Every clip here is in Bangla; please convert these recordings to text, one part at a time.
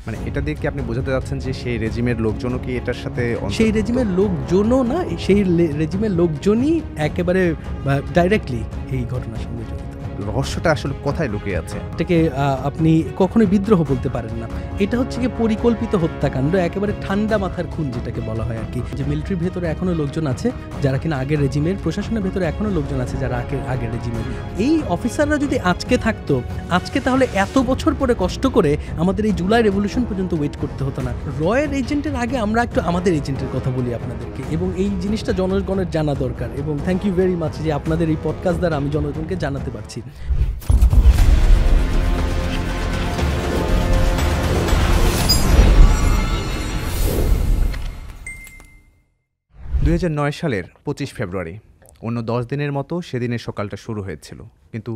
মানে এটা দিয়ে কি আপনি বোঝাতে যাচ্ছেন যে সেই রেজিমের লোকজনও কি এটার সাথে সেই রেজিমের লোকজনও না, সেই রেজিমের লোকজনই একেবারে ডাইরেক্টলি এই ঘটনার সঙ্গে জড়িত। রহস্যটা আসলে কোথায় লুকিয়ে আছে? এটাকে আপনি কখনোই বিদ্রোহ বলতে পারেন না, এটা হচ্ছে কি পরিকল্পিত হত্যাকাণ্ড, একেবারে ঠান্ডা মাথার খুন যেটাকে বলা হয় আর কি। যে মিলিটারির ভেতরে এখনো লোকজন আছে যারা কিনা আগের রেজিমের, প্রশাসনের ভেতরে এখনো লোকজন আছে যারা আগের রেজিমের। এই অফিসাররা যদি আজকে থাকতো, আজকে তাহলে এত বছর পরে কষ্ট করে আমাদের এই জুলাই রেভলিউশন পর্যন্ত ওয়েট করতে হতো না। রয়ের এজেন্টের আগে আমরা একটু আমাদের এজেন্টের কথা বলি আপনাদেরকে, এবং এই জিনিসটা জনগণের জানা দরকার। এবং থ্যাংক ইউ ভেরি মাচ যে আপনাদের এই পডকাস্ট দ্বারা আমি জনগণকে জানাতে পারছি। 2009 সালের 25 ফেব্রুয়ারি, অন্য 10 দিনের মতো সেদিনের সকালটা শুরু হয়েছিল, কিন্তু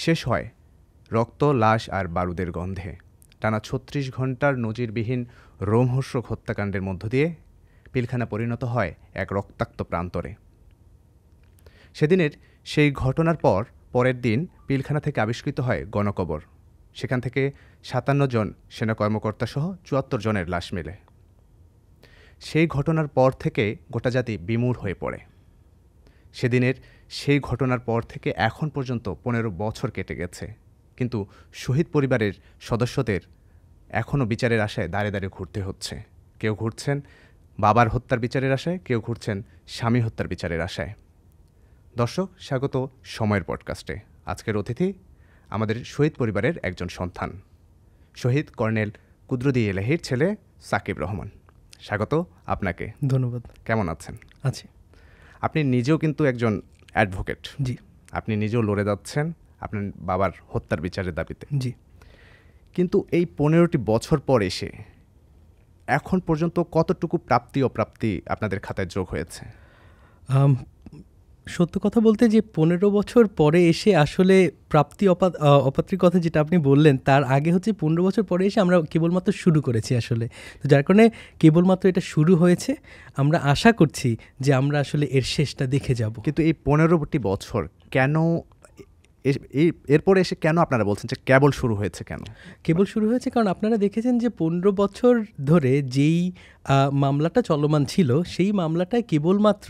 শেষ হয় রক্ত, লাশ আর বারুদের গন্ধে। টানা 36 ঘন্টার নজিরবিহীন রোমহর্ষক হত্যাকাণ্ডের মধ্য দিয়ে পিলখানা পরিণত হয় এক রক্তাক্ত প্রান্তরে। সেদিনের সেই ঘটনার পরের দিন পিলখানা থেকে আবিষ্কৃত হয় গণকবর। সেখান থেকে 57 জন সেনা কর্মকর্তা সহ 74 জনের লাশ মেলে। সেই ঘটনার পর থেকে গোটা জাতি বিমূঢ় হয়ে পড়ে। সেদিনের সেই ঘটনার পর থেকে এখন পর্যন্ত 15 বছর কেটে গেছে, কিন্তু শহীদ পরিবারের সদস্যদের এখনও বিচারের আশায় দাঁড়িয়ে দাঁড়িয়ে ঘুরতে হচ্ছে। কেউ ঘুরছেন বাবার হত্যার বিচারের আশায়, কেউ ঘুরছেন স্বামী হত্যার বিচারের আশায়। দর্শক, স্বাগত সময়ের পডকাস্টে। আজকের অতিথি আমাদের শহীদ পরিবারের একজন সন্তান, শহীদ কর্নেল কুদরতী এলাহীর ছেলে সাকিব রহমান। স্বাগত আপনাকে। ধন্যবাদ। কেমন আছেন? আছি। আপনি নিজেও কিন্তু একজন অ্যাডভোকেট। জি। আপনি নিজেও লড়ে যাচ্ছেন আপনার বাবার হত্যার বিচারের দাবিতে। জি। কিন্তু এই 15টি বছর পর এসে এখন পর্যন্ত কতটুকু প্রাপ্তি অপ্রাপ্তি আপনাদের খাতায় যোগ হয়েছে? সত্য কথা বলতে যে 15 বছর পরে এসে আসলে প্রাপ্তি অপাত্রির কথা যেটা আপনি বললেন, তার আগে হচ্ছে 15 বছর পরে এসে আমরা কেবলমাত্র শুরু করেছি আসলে। তো যার কারণে কেবলমাত্র এটা শুরু হয়েছে, আমরা আশা করছি যে আমরা আসলে এর শেষটা দেখে যাব। কিন্তু এই 15টি বছর কেন, এরপরে এসে কেন আপনারা বলছেন যে কেবল শুরু হয়েছে? কেবল শুরু হয়েছে কারণ আপনারা দেখেছেন যে 15 বছর ধরে যেই মামলাটা চলমান ছিল, সেই মামলাটায় কেবলমাত্র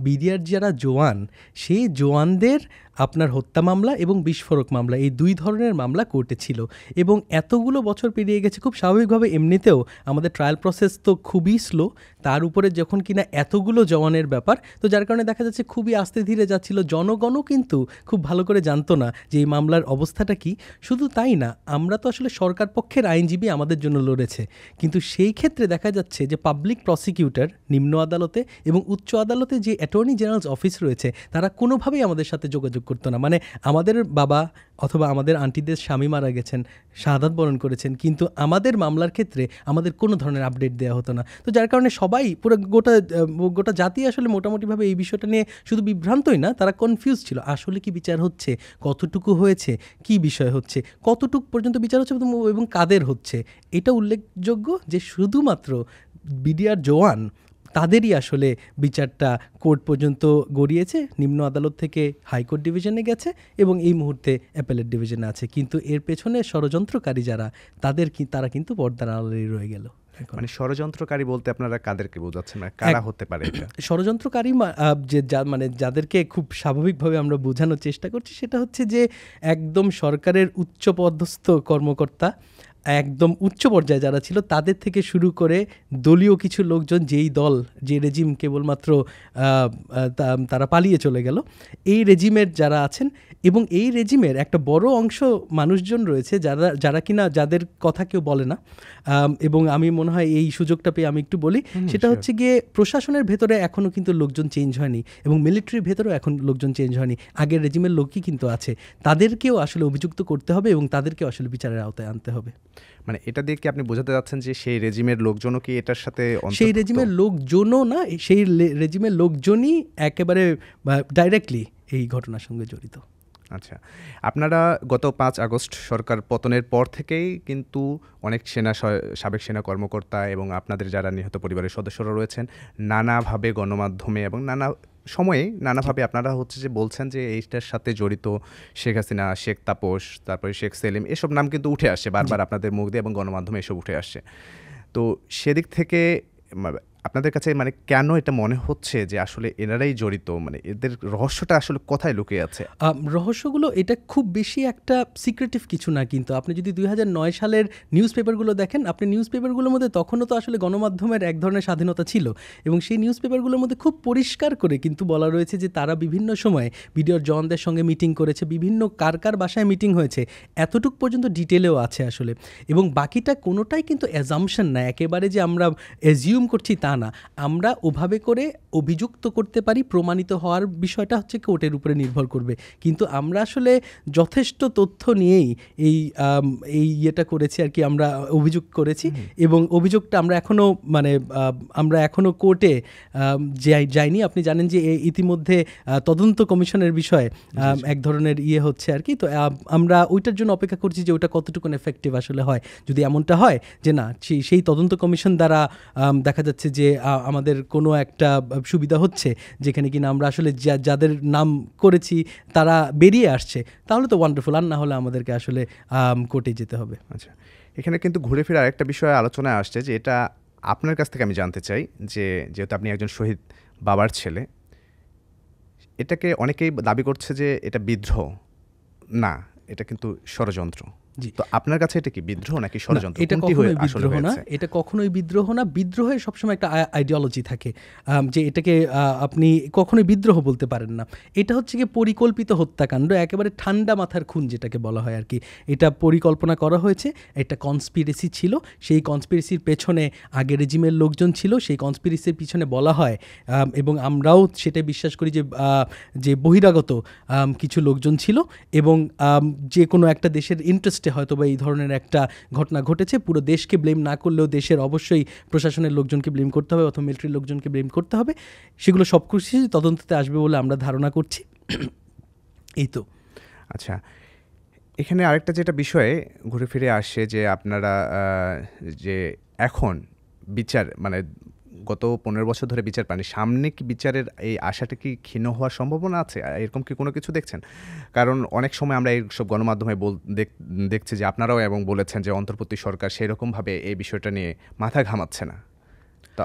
বিডিআর যারা জওয়ান, সেই জওয়ানদের আপনার হত্যা মামলা এবং বিস্ফোরক মামলা, এই দুই ধরনের মামলা কোর্টে ছিল। এবং এতগুলো বছর পেরিয়ে গেছে, খুব স্বাভাবিকভাবে এমনিতেও আমাদের ট্রায়াল প্রসেস তো খুবই স্লো, তার উপরে যখন কিনা এতগুলো জওয়ানের ব্যাপার, তো যার কারণে দেখা যাচ্ছে খুবই আস্তে ধীরে যাচ্ছিল। জনগণও কিন্তু খুব ভালো করে জানতো না যে এই মামলার অবস্থাটা কি। শুধু তাই না, আমরা তো আসলে সরকার পক্ষের আইনজীবী আমাদের জন্য লড়েছে, কিন্তু সেই ক্ষেত্রে দেখা যাচ্ছে যে পাবলিক প্রসিকিউটর নিম্ন আদালতে এবং উচ্চ আদালতে যে অ্যাটর্নি জেনারেলস অফিস রয়েছে, তারা কোনোভাবেই আমাদের সাথে যোগাযোগ করতো না। মানে আমাদের বাবা অথবা আমাদের আন্টিদের স্বামী মারা গেছেন, শাহাদাত বরণ করেছেন, কিন্তু আমাদের মামলার ক্ষেত্রে আমাদের কোনো ধরনের আপডেট দেওয়া হতো না। তো যার কারণে সবাই পুরো গোটা জাতি আসলে মোটামুটিভাবে এই বিষয়টা নিয়ে শুধু বিভ্রান্তই না, তারা কনফিউজ ছিল আসলে কি বিচার হচ্ছে, কতটুকু হয়েছে, কি বিষয় হচ্ছে, কতটুকু পর্যন্ত বিচার হচ্ছে এবং কাদের হচ্ছে। এটা উল্লেখযোগ্য যে শুধুমাত্র বিডিআর জওয়ান তাদেরই আসলে বিচারটা কোর্ট পর্যন্ত গড়িয়েছে, নিম্ন আদালত থেকে হাইকোর্ট ডিভিশনে গেছে এবং এই মুহূর্তে অ্যাপেলেট ডিভিশনে আছে। কিন্তু এর পেছনে ষড়যন্ত্রকারী যারা, তারা কিন্তু পর্দার আড়ালেই রয়ে গেল। মানে ষড়যন্ত্রকারী বলতে আপনারা কাদেরকে বোঝাচ্ছেন, মানে কারা হতে পারে? ষড়যন্ত্রকারী মানে যাদেরকে খুব স্বাভাবিকভাবে আমরা বোঝানোর চেষ্টা করছি, সেটা হচ্ছে যে একদম সরকারের উচ্চপদস্থ কর্মকর্তা, একদম উচ্চ পর্যায়ে যারা ছিল, তাদের থেকে শুরু করে দলীয় কিছু লোকজন, যে রেজিম কেবলমাত্র তারা পালিয়ে চলে গেল, এই রেজিমের যারা আছেন, এবং এই রেজিমের একটা বড় অংশ মানুষজন রয়েছে যারা কিনা যাদের কথা কেউ বলে না। এবং আমি মনে হয় এই সুযোগটা পেয়ে আমি একটু বলি, সেটা হচ্ছে গিয়ে প্রশাসনের ভেতরে এখনও কিন্তু লোকজন চেঞ্জ হয়নি এবং মিলিটারির ভেতরেও এখন লোকজন চেঞ্জ হয়নি, আগের রেজিমের লোকই কিন্তু আছে। তাদেরকেও আসলে অভিযুক্ত করতে হবে এবং তাদেরকেও আসলে বিচারের আওতায় আনতে হবে। মানে এটা দিয়ে কি আপনি বোঝাতে যাচ্ছেন যে সেই রেজিমের লোকজনও কি এটার সাথে? সেই রেজিমের লোকজনও না, সেই রেজিমের লোকজনই একেবারে ডাইরেক্টলি এই ঘটনার সঙ্গে জড়িত। আচ্ছা, আপনারা গত 5 আগস্ট সরকার পতনের পর থেকেই কিন্তু অনেক সাবেক সেনা কর্মকর্তা এবং আপনাদের যারা নিহত পরিবারের সদস্যরা রয়েছেন নানাভাবে গণমাধ্যমে এবং নানা সময়ে নানাভাবে আপনারা হচ্ছে যে বলছেন যে এইটার সাথে জড়িত শেখ হাসিনা, শেখ তাপস, তারপরে শেখ সেলিম, এসব নাম কিন্তু উঠে আসছে বারবার আপনাদের মুখ দিয়ে এবং গণমাধ্যমে এসব উঠে আসছে। তো সেদিক থেকে আপনাদের কাছে মানে কেন এটা মনে হচ্ছে যে আসলে এনারাই জড়িত, মানে এদের রহস্যটা আসলে কোথায় লুকিয়ে আছে? রহস্যগুলো এটা খুব বেশি একটা সিক্রেটিভ কিছু না, কিন্তু আপনি যদি 2009 সালের নিউজ পেপারগুলো দেখেন, আপনি নিউজ পেপারগুলোর মধ্যে তখনও তো আসলে গণমাধ্যমের এক ধরনের স্বাধীনতা ছিল এবং সেই নিউজ পেপারগুলোর মধ্যে খুব পরিষ্কার করে কিন্তু বলা রয়েছে যে তারা বিভিন্ন সময়ে বিডিআর জওয়ানদের সঙ্গে মিটিং করেছে, বিভিন্ন কার কার বাসায় মিটিং হয়েছে, এতটুক পর্যন্ত ডিটেলেও আছে আসলে। এবং বাকিটা কোনোটাই কিন্তু অ্যাজাম্পশন না, একেবারে যে আমরা অ্যাজিউম করছি তা না, আমরা ওভাবে করে অভিযুক্ত করতে পারি, প্রমাণিত হওয়ার বিষয়টা হচ্ছে কোর্টের উপরে নির্ভর করবে। কিন্তু আমরা আসলে যথেষ্ট তথ্য নিয়েই এই ইয়েটা করেছি আর কি, আমরা অভিযোগ করেছি এবং অভিযোগটা আমরা এখনও কোর্টে যাইনি। আপনি জানেন যে ইতিমধ্যে তদন্ত কমিশনের বিষয়ে এক ধরনের ইয়ে হচ্ছে আর কি, তো আমরা ওইটার জন্য অপেক্ষা করছি যে ওটা কতটুকু এফেক্টিভ আসলে হয়। যদি এমনটা হয় যে না, সেই তদন্ত কমিশন দ্বারা দেখা যাচ্ছে যে আমাদের কোনো একটা সুবিধা হচ্ছে, যেখানে কিনা আমরা আসলে যাদের নাম করেছি তারা বেরিয়ে আসছে, তাহলে তো ওয়ান্ডারফুল, আর না হলে আমাদেরকে আসলে কোর্টে যেতে হবে। আচ্ছা, এখানে কিন্তু ঘুরে ফিরে আরেকটা বিষয় আলোচনায় আসছে যে এটা আপনার কাছ থেকে আমি জানতে চাই যে যেহেতু আপনি একজন শহীদ বাবার ছেলে, এটাকে অনেকেই দাবি করছে যে এটা বিদ্রোহ না, এটা কিন্তু ষড়যন্ত্র। জি, তো আপনার কাছে এটা কি বিদ্রোহ নাকি ষড়যন্ত্র? এটা কখনোই বিদ্রোহ না, এটা কখনোই বিদ্রোহ না। বিদ্রোহের সবসময় একটা আইডিওলজি থাকে যে এটাকে আপনি কখনোই বিদ্রোহ বলতে পারেন না। এটা হচ্ছে কি পরিকল্পিত হত্যাকাণ্ড, একেবারে ঠান্ডা মাথার খুন যেটাকে বলা হয় আর কি। এটা পরিকল্পনা করা হয়েছে, একটা কনস্পিরেসি ছিল, সেই কনস্পিরেসির পেছনে আগে রেজিমের লোকজন ছিল, সেই কনস্পিরেসির পিছনে বলা হয় এবং আমরাও সেটা বিশ্বাস করি যে বহিরাগত কিছু লোকজন ছিল এবং যে কোনো একটা দেশের ইন্টারেস্টে হয়তো বা এই ধরনের একটা ঘটনা ঘটেছে। পুরো দেশকে ব্লেম না করলেও দেশের অবশ্যই প্রশাসনের লোকজনকে ব্লেম করতে হবে অথবা মিলিটারি লোকজনকে ব্লেম করতে হবে। সেগুলো সব কিছু তদন্ততে আসবে বলে আমরা ধারণা করছি। এই তো। আচ্ছা, এখানে আরেকটা যেটা বিষয়ে ঘুরে ফিরে আসে যে আপনারা যে এখন বিচার মানে গত 15 বছর ধরে বিচার পাননি, সামনে কি বিচারের এই আশাটা কি ক্ষীণ হওয়ার সম্ভাবনা আছে? এরকম কি কোনো কিছু দেখছেন? কারণ অনেক সময় আমরা এইসব গণমাধ্যমে দেখছি যে আপনারাও এবং বলেছেন যে অন্তর্বর্তী সরকার সেরকমভাবে এই বিষয়টা নিয়ে মাথা ঘামাচ্ছে না। তো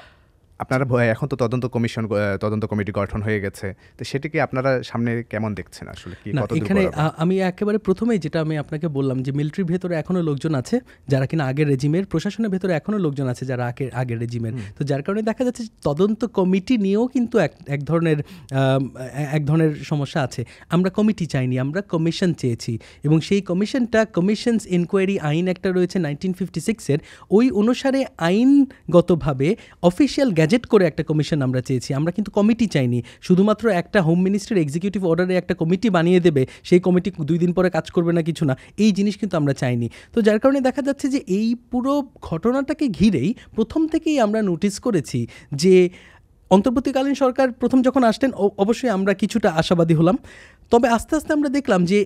আপনারা এখন তো তদন্ত কমিটি গঠন হয়ে গেছে, তো সেটিকে আপনারা সামনে কেমন দেখছেন আসলে? কি কতদূর এখানে বরাবর? আমি একেবারে প্রথমেই যেটা আমি আপনাকে বললাম যে মিলিটারির ভেতরে এখনও লোকজন আছে যারা কিনা আগের রেজিমের, প্রশাসনের ভেতরে এখনও লোকজন আছে যারা আগের রেজিমের। তো যার কারণে দেখা যাচ্ছে তদন্ত কমিটি নিয়েও কিন্তু এক ধরনের সমস্যা আছে। আমরা কমিটি চাইনি, আমরা কমিশন চেয়েছি এবং সেই কমিশনটা কমিশনস ইনকোয়ারি আইন একটা রয়েছে 1956-এর, ওই অনুসারে আইনগতভাবে অফিসিয়াল গ্যাজেট করে একটা কমিশন আমরা চেয়েছি। আমরা কিন্তু কমিটি চাইনি, শুধুমাত্র একটা হোম মিনিস্ট্রির এক্সিকিউটিভ অর্ডারে একটা কমিটি বানিয়ে দেবে, সেই কমিটি 2 দিন পরে কাজ করবে না কিছু না, এই জিনিস কিন্তু আমরা চাইনি। তো যার কারণে দেখা যাচ্ছে যে এই পুরো ঘটনাটাকে ঘিরেই প্রথম থেকেই আমরা নোটিস করেছি যে অন্তর্বর্তীকালীন সরকার প্রথম যখন আসলেন অবশ্যই আমরা কিছুটা আশাবাদী হলাম, তবে আস্তে আস্তে আমরা দেখলাম যে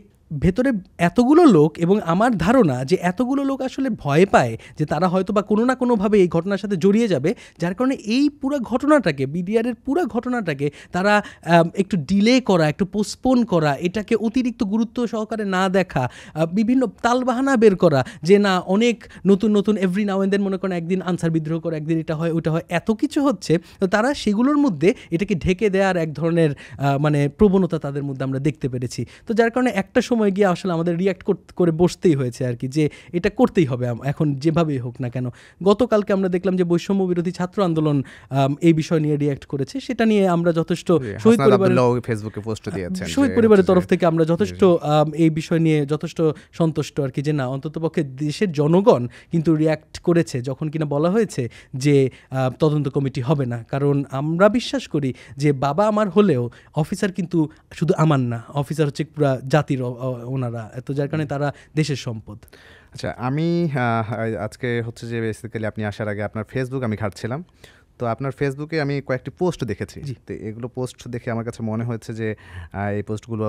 ভেতরে এতগুলো লোক, এবং আমার ধারণা যে এতগুলো লোক আসলে ভয় পায় যে তারা হয়তো বা কোনো না কোনোভাবে এই ঘটনার সাথে জড়িয়ে যাবে, যার কারণে এই পুরো ঘটনাটাকে, বিডিআরের পুরো ঘটনাটাকে তারা একটু ডিলে করা, একটু পোস্টপোন করা, এটাকে অতিরিক্ত গুরুত্ব সহকারে না দেখা, বিভিন্ন তালবাহানা বের করা যে না অনেক নতুন নতুন এভরি নাও এন্ড দেন মনে করেন একদিন আনসার বিদ্রোহ করে, একদিন এটা হয় ওটা হয়, এত কিছু হচ্ছে, তো তারা সেগুলোর মধ্যে এটাকে ঢেকে দেওয়ার এক ধরনের মানে প্রবণতা তাদের মধ্যে আমরা দেখতে পেরেছি। তো যার কারণে একটা সময় গিয়ে আসলে আমাদের রিয়াক্ট করে বসতেই হয়েছে আর কি, যে এটা করতেই হবে এখন যেভাবেই হোক না কেন। গতকালকে আমরা দেখলাম যে বৈষম্য বিরোধী ছাত্র আন্দোলন এই বিষয় নিয়ে রিয়াক্ট করেছে, সেটা নিয়ে আমরা যথেষ্ট শহীদ পরিবারের তরফ থেকে আমরা যথেষ্ট এই বিষয় নিয়ে যথেষ্ট সন্তুষ্ট আর কি, যে না অন্ততপক্ষে দেশের জনগণ কিন্তু রিয়াক্ট করেছে যখন কিনা বলা হয়েছে যে তদন্ত কমিটি হবে না। কারণ আমরা বিশ্বাস করি যে বাবা আমার হলেও অফিসার কিন্তু শুধু আমার না, অফিসার হচ্ছে পুরা জাতির ওনারা, তো যার কারণে তারা দেশের সম্পদ। আচ্ছা, আমি আজকে হচ্ছে যে বেসিক্যালি আপনি আসার আগে আপনার ফেসবুক আমি ঘাঁটছিলাম, তো আপনার ফেসবুকে আমি কয়েকটি পোস্ট দেখেছি। তো এগুলো পোস্ট দেখে আমার কাছে মনে হয়েছে যে এই পোস্টগুলো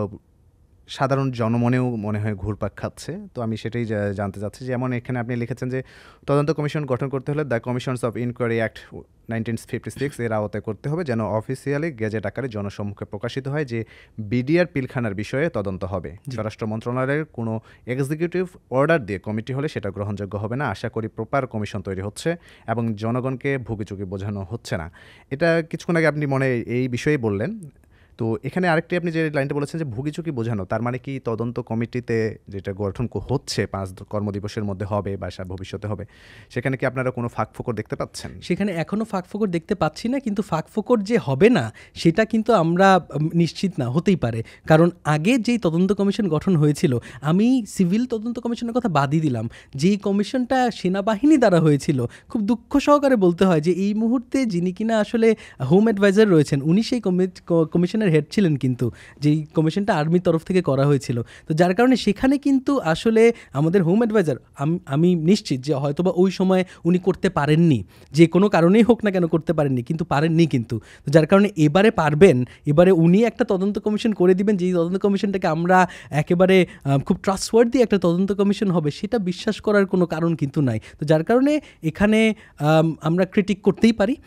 সাধারণ জনমনেও মনে হয় ঘুরপাক খাচ্ছে। তো আমি সেটাই জানতে চাচ্ছি, যেমন এখানে আপনি লিখেছেন যে তদন্ত কমিশন গঠন করতে হলে the commissions of inquiry act 1956 এর আওতায় করতে হবে, যেন অফিসিয়ালি গেজেট আকারে জনসম্মুখে প্রকাশিত হয় যে বিডিআর পিলখানার বিষয়ে তদন্ত হবে। স্বরাষ্ট্র মন্ত্রণালয়ের কোনো এক্সিকিউটিভ অর্ডার দিয়ে কমিটি হলে সেটা গ্রহণযোগ্য হবে না। আশা করি প্রপার কমিশন তৈরি হচ্ছে এবং জনগণকে ভুগিচুকি বোঝানো হচ্ছে না। এটা কিছুক্ষণ আগে আপনি এই বিষয়েই বললেন। তো এখানে আরেকটি আপনি যে লাইনটা বলেছেন যে ভুগিচুকি বোঝানো, তার মানে কি তদন্ত কমিটিতে যেটা গঠন হচ্ছে 5 কর্মদিবসের মধ্যে হবে বা ভবিষ্যতে হবে, সেখানে কি আপনারা কোনো ফাঁকফোকর দেখতে পাচ্ছেন? সেখানে এখনও ফাঁকফোকর দেখতে পাচ্ছি না, কিন্তু ফাঁকফোকর যে হবে না সেটা কিন্তু আমরা নিশ্চিত না, হতেই পারে। কারণ আগে যেই তদন্ত কমিশন গঠন হয়েছিল, আমি সিভিল তদন্ত কমিশনের কথা বাদই দিলাম, যেই কমিশনটা সেনাবাহিনী দ্বারা হয়েছিল, খুব দুঃখ সহকারে বলতে হয় যে এই মুহূর্তে যিনি কিনা আসলে হোম অ্যাডভাইজার রয়েছেন, উনি সেই কমিশনের হেড ছিলেন, কিন্তু যেই কমিশনটা আর্মির তরফ থেকে করা হয়েছিল। তো যার কারণে সেখানে কিন্তু আসলে আমাদের হোম অ্যাডভাইজার, আমি নিশ্চিত যে হয়তোবা ওই সময় উনি করতে পারেননি, যে কোনো কারণেই হোক না কেন করতে পারেননি, কিন্তু পারেননি কিন্তু। তো যার কারণে এবারে পারবেন, এবারে উনি একটা তদন্ত কমিশন করে দিবেন, যেই তদন্ত কমিশনটাকে আমরা একেবারে খুব ট্রাস্টওয়ার্দি একটা তদন্ত কমিশন হবে, সেটা বিশ্বাস করার কোনো কারণ কিন্তু নাই। তো যার কারণে এখানে আমরা ক্রিটিক করতেই পারি,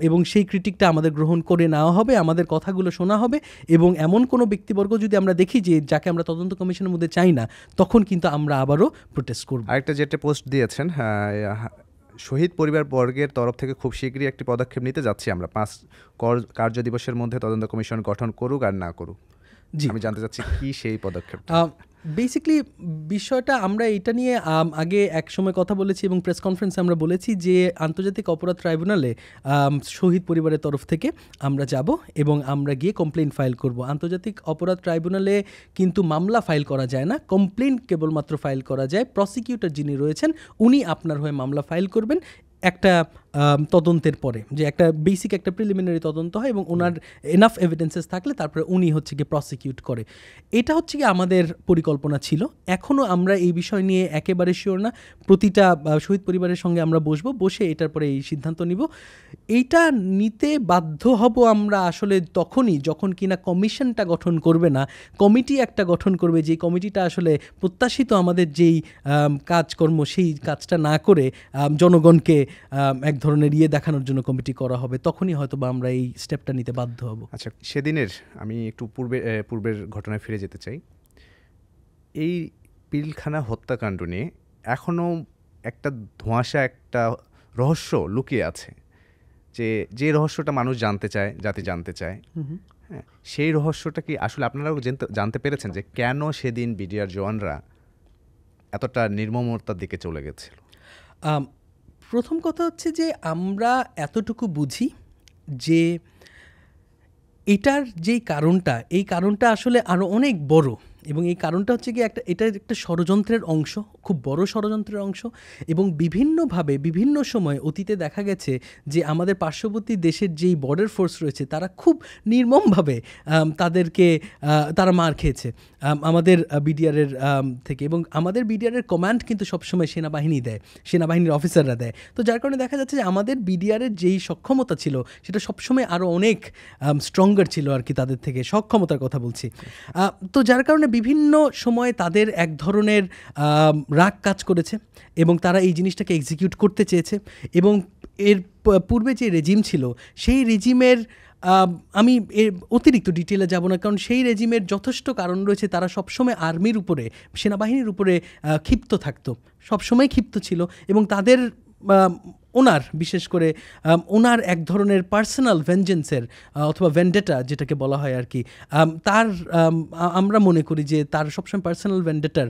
এবং সেই ক্রিটিকটা আমাদের গ্রহণ করে নেওয়া হবে, আমাদের কথাগুলো শোনা হবে, এবং এমন কোনো ব্যক্তিবর্গ যদি আমরা দেখি যে যাকে আমরা তদন্ত কমিশনের মধ্যে চাই না, তখন কিন্তু আমরা আবারও প্রোটেস্ট করব। আরেকটা যেটা পোস্ট দিয়েছেন, শহীদ পরিবারবর্গের তরফ থেকে খুব শীঘ্রই একটি পদক্ষেপ নিতে যাচ্ছি আমরা, 5 কার্যদিবসের মধ্যে তদন্ত কমিশন গঠন করুক আর না করুক। জি, আমি জানতে চাচ্ছি কি সেই পদক্ষেপ। বেসিক্যালি বিষয়টা আমরা এটা নিয়ে আগে এক সময় কথা বলেছি এবং প্রেস কনফারেন্সে আমরা বলেছি যে আন্তর্জাতিক অপরাধ ট্রাইব্যুনালে শহীদ পরিবারের তরফ থেকে আমরা যাব এবং আমরা গিয়ে কমপ্লেন ফাইল করব। আন্তর্জাতিক অপরাধ ট্রাইব্যুনালে কিন্তু মামলা ফাইল করা যায় না, কমপ্লেন কেবলমাত্র ফাইল করা যায়। প্রসিকিউটর যিনি রয়েছেন উনি আপনার হয়ে মামলা ফাইল করবেন একটা তদন্তের পরে, যে একটা বেসিক একটা প্রিলিমিনারি তদন্ত হয় এবং ওনার এনাফ এভিডেন্সেস থাকলে তারপরে উনি হচ্ছে গিয়ে প্রসিকিউট করে। এটা হচ্ছে কি আমাদের পরিকল্পনা ছিল। এখনও আমরা এই বিষয় নিয়ে একেবারে শিওর না। প্রতিটা শহীদ পরিবারের সঙ্গে আমরা বসে এটার পরে এই সিদ্ধান্ত নিব। এইটা নিতে বাধ্য হব আমরা আসলে তখনই যখন কিনা কমিশনটা গঠন করবে না, কমিটি একটা গঠন করবে, যেই কমিটিটা আসলে প্রত্যাশিত আমাদের যেই কাজকর্ম সেই কাজটা না করে জনগণকে এক ধরনের দেখানোর জন্য কমিটি করা হবে, তখনই হয়তো বা আমরা এই স্টেপটা নিতে বাধ্য হব। আচ্ছা, সেদিনের আমি একটু পূর্বের ঘটনায় ফিরে যেতে চাই। এই পিলখানা হত্যাকাণ্ড নিয়ে এখনও একটা ধোঁয়াশা, একটা রহস্য লুকিয়ে আছে, যে রহস্যটা মানুষ জানতে চায়, জাতি জানতে চায়। হ্যাঁ, সেই রহস্যটা কি আসলে আপনারাও জানতে পেরেছেন যে কেন সেদিন বিডিআর জওয়ানরা এতটা নির্মমতার দিকে চলে গেছিল? প্রথম কথা হচ্ছে যে আমরা এতটুকু বুঝি যে এটার যেই কারণটা, এই কারণটা আসলে আরও অনেক বড়, এবং এই কারণটা হচ্ছে কি এটা একটা ষড়যন্ত্রের অংশ, খুব বড় ষড়যন্ত্রের অংশ। এবং বিভিন্নভাবে বিভিন্ন সময় অতীতে দেখা গেছে যে আমাদের পার্শ্ববর্তী দেশের যেই বর্ডার ফোর্স রয়েছে তারা খুব নির্মমভাবে তারা মার খেয়েছে আমাদের বিডিআরের থেকে, এবং আমাদের বিডিআরের কমান্ড কিন্তু সবসময় সেনাবাহিনী দেয়, সেনাবাহিনীর অফিসাররা দেয়। তো যার কারণে দেখা যাচ্ছে যে আমাদের বিডিআরের যেই সক্ষমতা ছিল সেটা সবসময় আরও অনেক স্ট্রঙ্গার ছিল আর কি, তাদের থেকে সক্ষমতার কথা বলছি। তো যার কারণে বিভিন্ন সময় তাদের এক ধরনের রাগ কাজ করেছে এবং তারা এই জিনিসটাকে এক্সিকিউট করতে চেয়েছে। এবং এর পূর্বে যে রেজিম ছিল সেই রেজিমের আমি এর অতিরিক্ত ডিটেলে যাব না, কারণ সেই রেজিমের যথেষ্ট কারণ রয়েছে। তারা সবসময় আর্মির উপরে, সেনাবাহিনীর উপরে ক্ষিপ্ত থাকতো, সবসময় ক্ষিপ্ত ছিল, এবং তাদের ওনার বিশেষ করে ওনার এক ধরনের পার্সোনাল ভেঞ্জেন্সের অথবা ভেন্ডেটা যেটাকে বলা হয় আর কি, তার আমরা মনে করি যে তার সবসময় পার্সোনাল ভেন্ডেটার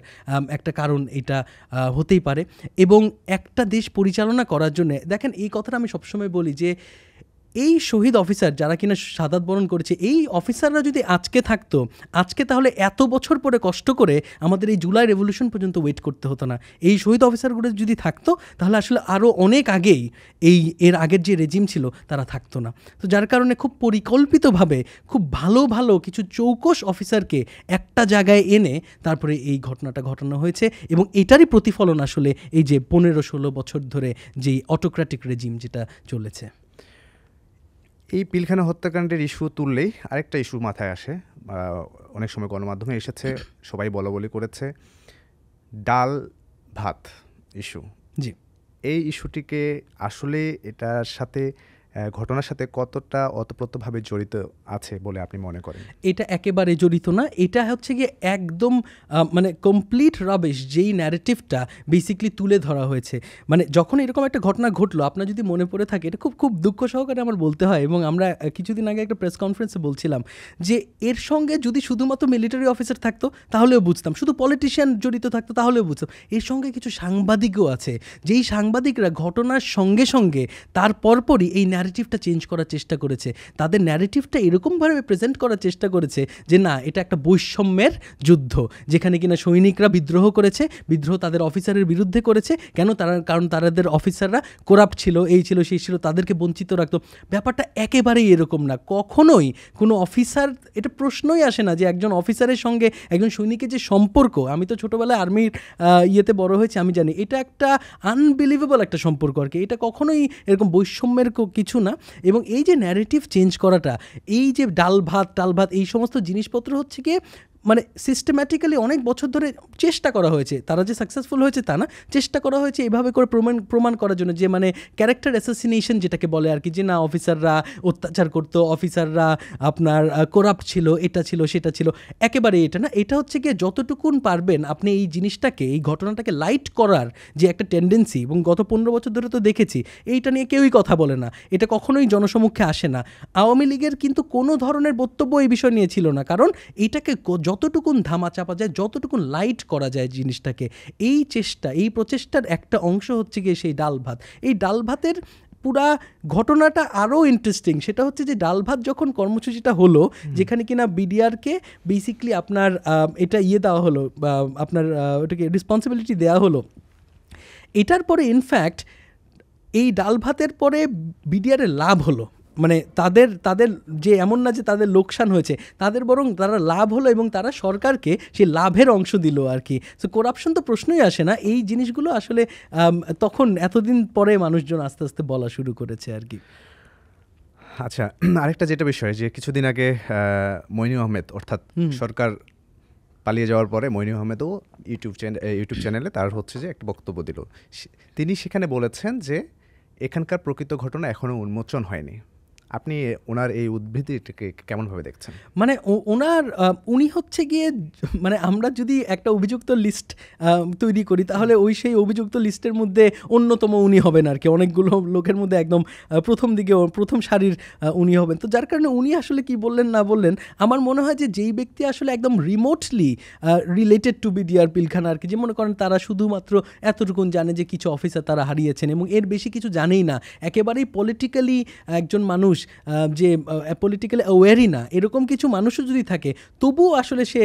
একটা কারণ এটা হতেই পারে। এবং একটা দেশ পরিচালনা করার জন্য, দেখেন এই কথাটা আমি সবসময় বলি যে এই শহীদ অফিসার যারা কিনা শাহাদাত বরণ করেছে, এই অফিসাররা যদি আজকে থাকতো, আজকে তাহলে এত বছর পরে কষ্ট করে আমাদের এই জুলাই রেভলিউশন পর্যন্ত ওয়েট করতে হতো না। এই শহীদ অফিসারগুলো যদি থাকতো তাহলে আসলে আরও অনেক আগেই এর আগের যে রেজিম ছিল তারা থাকতো না। তো যার কারণে খুব পরিকল্পিতভাবে খুব ভালো ভালো কিছু চৌকস অফিসারকে একটা জায়গায় এনে তারপরে এই ঘটনাটা ঘটানো হয়েছে, এবং এটারই প্রতিফলন আসলে এই যে 15-16 বছর ধরে যেই অটোক্র্যাটিক রেজিম যেটা চলেছে। এই পিলখানা হত্যাকাণ্ডের ইস্যু তুললেই আরেকটা ইস্যু মাথায় আসে, অনেক সময় গণমাধ্যমে এসেছে, সবাই বলাবলি করেছে, ডাল ভাত ইস্যু। জি, এই ইস্যুটিকে আসলে এটার সাথে ঘটনার সাথে কতটা ওতপ্রোতভাবে জড়িত আছে বলে আপনি মনে করেন? এটা একেবারে জড়িত না, এটা হচ্ছে গিয়ে একদম মানে কমপ্লিট রাবিশ যেই ন্যারেটিভটা বেসিকলি তুলে ধরা হয়েছে। মানে যখন এরকম একটা ঘটনা ঘটলো, আপনার যদি মনে পড়ে থাকে, এটা খুব খুব দুঃখ সহকারে আমার বলতে হয়, এবং আমরা কিছুদিন আগে একটা প্রেস কনফারেন্সে বলছিলাম যে এর সঙ্গে যদি শুধুমাত্র মিলিটারি অফিসার থাকতো তাহলেও বুঝতাম, শুধু পলিটিশিয়ান জড়িত থাকতো তাহলেও বুঝতাম। এর সঙ্গে কিছু সাংবাদিকও আছে, যেই সাংবাদিকরা ঘটনার সঙ্গে সঙ্গে তার পরপরই এই ন্যারেটিভটা চেঞ্জ করার চেষ্টা করেছে। তাদের ন্যারেটিভটা এরকমভাবে প্রেজেন্ট করার চেষ্টা করেছে যে না, এটা একটা বৈষম্যের যুদ্ধ, যেখানে কিনা সৈনিকরা বিদ্রোহ করেছে, বিদ্রোহ তাদের অফিসারের বিরুদ্ধে করেছে। কেন? কারণ তাদের অফিসাররা করাপ্ট ছিল, এই ছিল সেই ছিল, তাদেরকে বঞ্চিত রাখতো। ব্যাপারটা একেবারেই এরকম না, কখনোই কোনো অফিসার, এটা প্রশ্নই আসে না যে একজন অফিসারের সঙ্গে একজন সৈনিকের যে সম্পর্ক। আমি তো ছোটোবেলায় আর্মির ইয়েতে বড় হয়েছি, আমি জানি এটা একটা আনবিলিভেবল একটা সম্পর্ক আর কি। এটা কখনোই এরকম বৈষম্যের কিছু না। এবং এই যে ন্যারেটিভ চেঞ্জ করাটা, এই যে ডাল ভাত এই সমস্ত জিনিসপত্র হচ্ছে গিয়ে মানে সিস্টেম্যাটিক্যালি অনেক বছর ধরে চেষ্টা করা হয়েছে। তারা যে সাকসেসফুল হয়েছে তা না, চেষ্টা করা হয়েছে এভাবে করে প্রমাণ করার জন্য যে মানে ক্যারেক্টার অ্যাসাসিনেশন যেটাকে বলে আর কি, যে না অফিসাররা অত্যাচার করতো, অফিসাররা আপনার করাপ্ট ছিল, এটা ছিল সেটা ছিল। একেবারে এটা না, এটা হচ্ছে গিয়ে যতটুকুন পারবেন আপনি এই জিনিসটাকে, এই ঘটনাটাকে লাইট করার যে একটা টেন্ডেন্সি, এবং গত 15 বছর ধরে তো দেখেছি এইটা নিয়ে কেউই কথা বলে না, এটা কখনোই জনসমক্ষে আসে না। আওয়ামী লীগের কিন্তু কোনো ধরনের বক্তব্য এই বিষয় নিয়ে ছিল না, কারণ এইটাকে যতটুকুন ধামা চাপা যায়, যতটুকুন লাইট করা যায় জিনিসটাকে, এই প্রচেষ্টার একটা অংশ হচ্ছে গিয়ে সেই ডাল ভাত। এই ডাল ভাতের পুরা ঘটনাটা আরও ইন্টারেস্টিং। সেটা হচ্ছে যে ডাল ভাত যখন কর্মসূচিটা হলো, যেখানে কিনা বিডিআরকে বেসিকলি আপনার এটা দেওয়া হলো, আপনার ওটাকে রেসপন্সিবিলিটি দেওয়া হলো, এটার পরে ইনফ্যাক্ট এই ডাল ভাতের পরে বিডিআরের লাভ হলো। মানে তাদের যে এমন না যে তাদের লোকসান হয়েছে, তাদের বরং তারা লাভ হলো, এবং তারা সরকারকে সেই লাভের অংশ দিল আর কি। সো করাপশন তো প্রশ্নই আসে না। এই জিনিসগুলো আসলে তখন এতদিন পরে মানুষজন আস্তে আস্তে বলা শুরু করেছে আর কি। আচ্ছা, আরেকটা যেটা বিষয়, যে কিছুদিন আগে মইনু আহমেদ, অর্থাৎ সরকার পালিয়ে যাওয়ার পরে মইনু আহমেদও ইউটিউব চ্যানেলে তার হচ্ছে যে একটা বক্তব্য দিল। তিনি সেখানে বলেছেন যে এখানকার প্রকৃত ঘটনা এখনও উন্মোচন হয়নি। আপনি ওনার এই উদ্ধৃতিটাকে কেমনভাবে দেখছেন? মানে উনি হচ্ছে গিয়ে, মানে আমরা যদি একটা অভিযুক্ত লিস্ট তৈরি করি, তাহলে সেই অভিযুক্ত লিস্টের মধ্যে অন্যতম উনি হবেন আর কি। অনেকগুলো লোকের মধ্যে একদম প্রথম সারির উনি হবেন। তো যার কারণে উনি আসলে কি বললেন না বললেন, আমার মনে হয় যে যেই ব্যক্তি আসলে একদম remotely related to BDR Pilkhana আর কি, যে মনে করেন তারা শুধুমাত্র এতটুকুন জানে যে কিছু অফিসার তারা হারিয়েছেন, এবং এর বেশি কিছু জানেই না, একেবারেই পলিটিক্যালি একজন মানুষ যে পলিটিক্যালি অ্যাওয়ারই না, এরকম কিছু মানুষও যদি থাকে, তবুও আসলে সে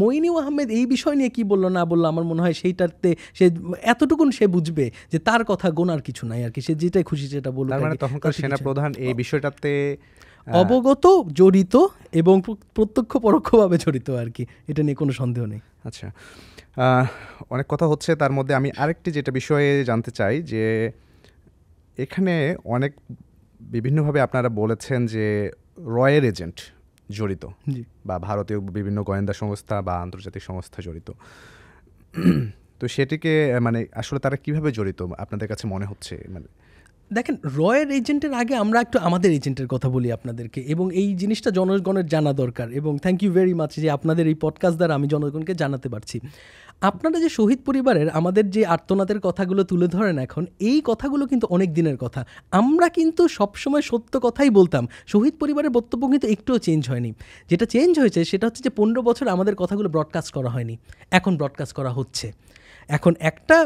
মইনু আহমেদ এই বিষয় নিয়ে কি বললো না বললো, আমার মনে হয় সেইটাতে সে এতটুকুন সে বুঝবে যে তার কথা গোনার কিছু নাই আর কি, সে যেটাই খুশি সেটা বলবে। মানে তখনকার সেনাপ্রধান এই বিষয়টাতে অবগত, জড়িত, এবং প্রত্যক্ষ পরোক্ষভাবে জড়িত আর কি, এটা নিয়ে কোনো সন্দেহ নেই। আচ্ছা, অনেক কথা হচ্ছে, তার মধ্যে আমি আরেকটি যেটা বিষয়ে জানতে চাই, যে এখানে অনেক বিভিন্নভাবে আপনারা বলেছেন যে রয়ের এজেন্ট জড়িত, বা ভারতীয় বিভিন্ন গোয়েন্দা সংস্থা বা আন্তর্জাতিক সংস্থা জড়িত। তো সেটিকে মানে আসলে তারা কিভাবে জড়িত আপনাদের কাছে মনে হচ্ছে? মানে দেখেন, রয়ের এজেন্টের আগে আমরা একটু আমাদের এজেন্টের কথা বলি আপনাদেরকে, এবং এই জিনিসটা জনগণের জানা দরকার, এবং থ্যাংক ইউ ভেরি মাচ যে আপনাদের এই পডকাস্ট দ্বারা আমি জনগণকে জানাতে পারছি। আপনারা যে শহীদ পরিবারের আমাদের যে আর্তনাদের কথাগুলো তুলে ধরেন এখন, এই কথাগুলো কিন্তু অনেক দিনের কথা। আমরা কিন্তু সবসময় সত্য কথাই বলতাম। শহীদ পরিবারের বক্তব্য কিন্তু একটুও চেঞ্জ হয়নি। যেটা চেঞ্জ হয়েছে সেটা হচ্ছে যে 15 বছর আমাদের কথাগুলো ব্রডকাস্ট করা হয়নি, এখন ব্রডকাস্ট করা হচ্ছে। এখন একটা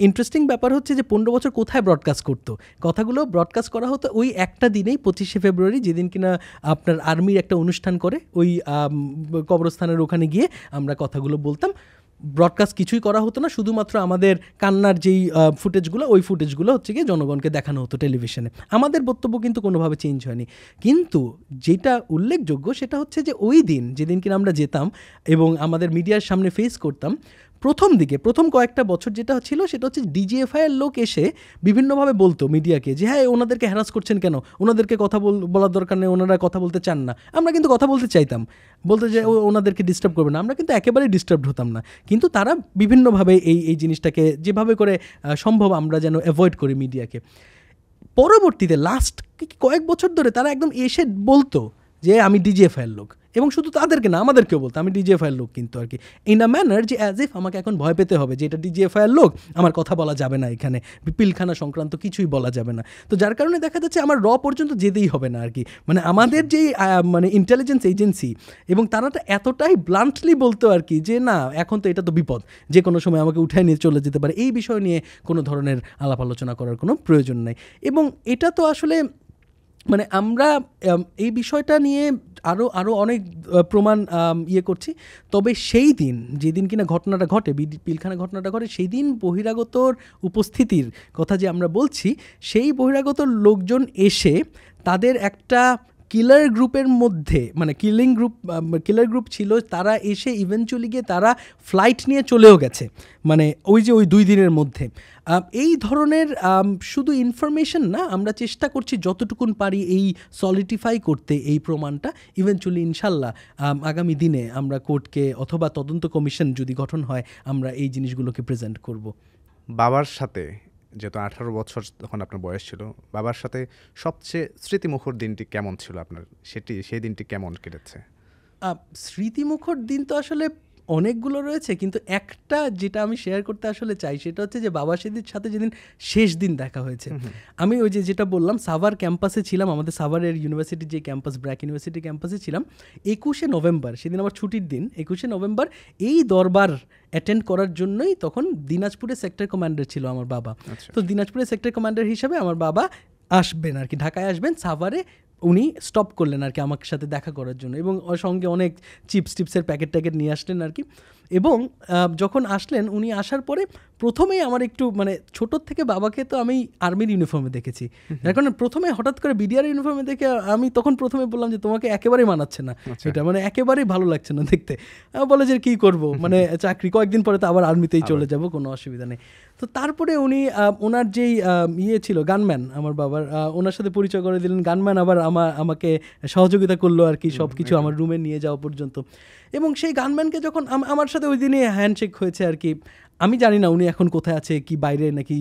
ইন্টারেস্টিং ব্যাপার হচ্ছে যে 15 বছর কোথায় ব্রডকাস্ট করতো, কথাগুলো ব্রডকাস্ট করা হতো ওই একটা দিনেই, 25শে ফেব্রুয়ারি, যেদিন কিনা আপনার আর্মির একটা অনুষ্ঠান করে, ওই কবরস্থানের ওখানে গিয়ে আমরা কথাগুলো বলতাম। ব্রডকাস্ট কিছুই করা হতো না, শুধুমাত্র আমাদের কান্নার যেই ফুটেজগুলো, ওই ফুটেজগুলো হচ্ছে গিয়ে জনগণকে দেখানো হতো টেলিভিশনে। আমাদের বক্তব্য কিন্তু কোনোভাবে চেঞ্জ হয়নি। কিন্তু যেটা উল্লেখযোগ্য সেটা হচ্ছে যে ওই দিন, যেদিন কিনা আমরা যেতাম এবং আমাদের মিডিয়ার সামনে ফেস করতাম, প্রথম কয়েকটা বছর যেটা ছিল সেটা হচ্ছে ডিজিএফআই এর লোক এসে বিভিন্নভাবে বলতো মিডিয়াকে যে হ্যাঁ ওনাদেরকে হ্যারাস করছেন কেন, ওনাদেরকে কথা বলার দরকার নেই, ওনারা কথা বলতে চান না। আমরা কিন্তু কথা বলতে চাইতাম, বলতে যে ওনাদেরকে ডিস্টার্ব করবে না, আমরা কিন্তু একেবারেই ডিস্টার্ব হতাম না। কিন্তু তারা বিভিন্নভাবে এই জিনিসটাকে যেভাবে করে সম্ভব আমরা যেন অ্যাভয়েড করি মিডিয়াকে। পরবর্তীতে লাস্ট কয়েক বছর ধরে তারা একদম এসে বলতো যে আমি ডিজিএফআইয়ের লোক, এবং শুধু তাদেরকে না আমাদেরকেও বলতো আমি ডিজিএফআইয়ের লোক কিন্তু আর কি ইন আ ম্যানার যে অ্যাজ ইফ আমাকে এখন ভয় পেতে হবে যে এটা ডিজিএফআইয়ের লোক, আমার কথা বলা যাবে না, এখানে পিলখানা সংক্রান্ত কিছুই বলা যাবে না। তো যার কারণে দেখা যাচ্ছে আমার পর্যন্ত যেতেই হবে না আর কি, মানে আমাদের যেই মানে ইন্টেলিজেন্স এজেন্সি এবং তারা তো এতটাই ব্লান্টলি বলতো আর কি যে না এখন তো এটা তো বিপদ, যে কোনো সময় আমাকে উঠায় নিয়ে চলে যেতে পারে, এই বিষয় নিয়ে কোনো ধরনের আলাপ আলোচনা করার কোনো প্রয়োজন নাই। এবং এটা তো আসলে মানে আমরা এই বিষয়টা নিয়ে আরও অনেক প্রমাণ করছি। তবে সেই দিন যেদিন কিনা ঘটনাটা ঘটে, পিলখানা ঘটনাটা ঘটে, সেই দিন বহিরাগতর উপস্থিতির কথা যে আমরা বলছি, সেই বহিরাগত লোকজন এসে তাদের একটা কিলার গ্রুপের মধ্যে, মানে কিলার গ্রুপ ছিল, তারা এসে ইভেনচুয়ালি গিয়ে তারা ফ্লাইট নিয়ে চলেও গেছে, মানে ওই 2 দিনের মধ্যে। এই ধরনের শুধু ইনফরমেশন না, আমরা চেষ্টা করছি যতটুকুন পারি এই সলিডিফাই করতে এই প্রমাণটা। ইভেনচুয়ালি ইনশাল্লাহ আগামী দিনে আমরা কোর্টকে অথবা তদন্ত কমিশন যদি গঠন হয় আমরা এই জিনিসগুলোকে প্রেজেন্ট করব। বাবার সাথে যেহেতু 18 বছর তখন আপনার বয়স ছিল, বাবার সাথে সবচেয়ে স্মৃতিমুখর দিনটি কেমন ছিল আপনার, সেই দিনটি কেমন কেটেছে? স্মৃতিমুখর দিন তো আসলে অনেকগুলো রয়েছে, কিন্তু একটা যেটা আমি শেয়ার করতে আসলে চাই সেটা হচ্ছে যে বাবার সাথে যেদিন শেষ দিন দেখা হয়েছে, আমি ওই যেটা বললাম সাভার ক্যাম্পাসে ছিলাম, আমাদের সাভারের ইউনিভার্সিটির যে ক্যাম্পাস, ব্র্যাক ইউনিভার্সিটি ক্যাম্পাসে ছিলাম। 21শে নভেম্বর সেদিন আমার ছুটির দিন, 21শে নভেম্বর এই দরবার অ্যাটেন্ড করার জন্যই তখন দিনাজপুরের সেক্টর কমান্ডার ছিল আমার বাবা। তো দিনাজপুরের সেক্টর কমান্ডার হিসাবে আমার বাবা আসবেন আর কি, ঢাকায় আসবেন, সাভারে উনি স্টপ করলেন আর কি আমার সাথে দেখা করার জন্য, এবং ওর সঙ্গে অনেক চিপসের প্যাকেট নিয়ে আসলেন আর কি। এবং যখন আসলেন উনি আসার পরে প্রথমেই আমার একটু মানে ছোটোর থেকে বাবাকে তো আমি আর্মির ইউনিফর্মে দেখেছি, যার কারণে প্রথমে হঠাৎ করে বিডিআর ইউনিফর্মে দেখে আমি তখন প্রথমে বললাম যে তোমাকে একেবারেই মানাচ্ছে না, এটা মানে একেবারেই ভালো লাগছে না দেখতে। বলে যে কী করবো, মানে চাকরি কয়েকদিন পরে তো আবার আর্মিতেই চলে যাব, কোনো অসুবিধা নেই। তো তারপরে উনি ওনার যেই ছিল গানম্যান আমার বাবার, ওনার সাথে পরিচয় করে দিলেন। গানম্যান আবার আমাকে সহযোগিতা করলো আর কি সব কিছু আমার রুমে নিয়ে যাওয়া পর্যন্ত। এবং সেই গানম্যানকে যখন আমার সাথে ওই দিনে হ্যান্ডশেক হয়েছে আর কি, আমি জানি না উনি এখন কোথায় আছে, কি বাইরে নাকি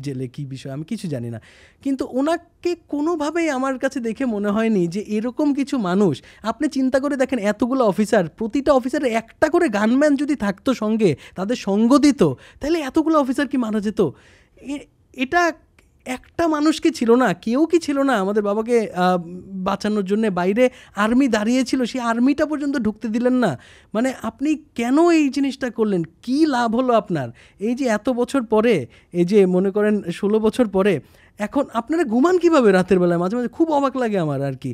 জেলে, কি বিষয় আমি কিছু জানি না, কিন্তু ওনাকে কোনোভাবেই আমার কাছে দেখে মনে হয়নি যে এরকম কিছু মানুষ। আপনি চিন্তা করে দেখেন এতগুলো অফিসার, প্রতিটা অফিসারের একটা করে গানম্যান যদি থাকতো সঙ্গে, তাদের সঙ্গ দিত, তাহলে এতগুলো অফিসার কি মারা যেত? এটা একটা মানুষ কি ছিল না, কেউ কি ছিল না আমাদের বাবাকে বাঁচানোর জন্য? বাইরে আর্মি দাঁড়িয়েছিল, সেই আর্মিটা পর্যন্ত ঢুকতে দিলেন না। মানে আপনি কেন এই জিনিসটা করলেন? কি লাভ হলো আপনার? এই যে এত বছর পরে, এই যে মনে করেন 16 বছর পরে, এখন আপনারা ঘুমান কিভাবে রাতের বেলায়? মাঝে মাঝে খুব অবাক লাগে আমার আর কি।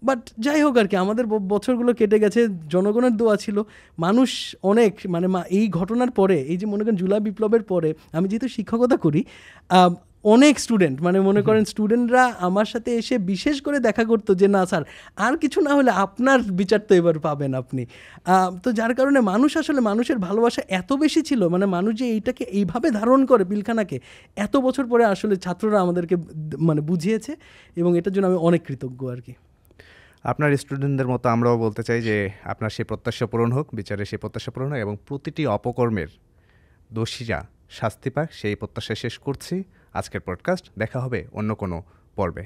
বাট যাই হোক আর কি, আমাদের বছরগুলো কেটে গেছে, জনগণের দোয়া ছিল। মানুষ অনেক মানে এই ঘটনার পরে, এই যে মনে করেন জুলাই বিপ্লবের পরে, আমি যেহেতু শিক্ষকতা করি, অনেক স্টুডেন্ট মানে মনে করেন স্টুডেন্টরা আমার সাথে এসে বিশেষ করে দেখা করতো যে না স্যার আর কিছু না হলে আপনার বিচার তো এবার পাবেন আপনি। তো যার কারণে মানুষ আসলে, মানুষের ভালোবাসা এত বেশি ছিল, মানে মানুষ যে এইটাকে এইভাবে ধারণ করে পিলখানাকে, এত বছর পরে আসলে ছাত্ররা আমাদেরকে মানে বুঝিয়েছে, এবং এটার জন্য আমি অনেক কৃতজ্ঞ আর কি। আপনার স্টুডেন্টদের মতো আমরাও বলতে চাই যে আপনার সেই প্রত্যাশা পূরণ হোক, বিচারের সেই প্রত্যাশা পূরণ হোক, এবং প্রতিটি অপকর্মের দোষীরা শাস্তি পাক, সেই প্রত্যাশা শেষ করছি আজকের পডকাস্ট। দেখা হবে অন্য কোনো পর্বে।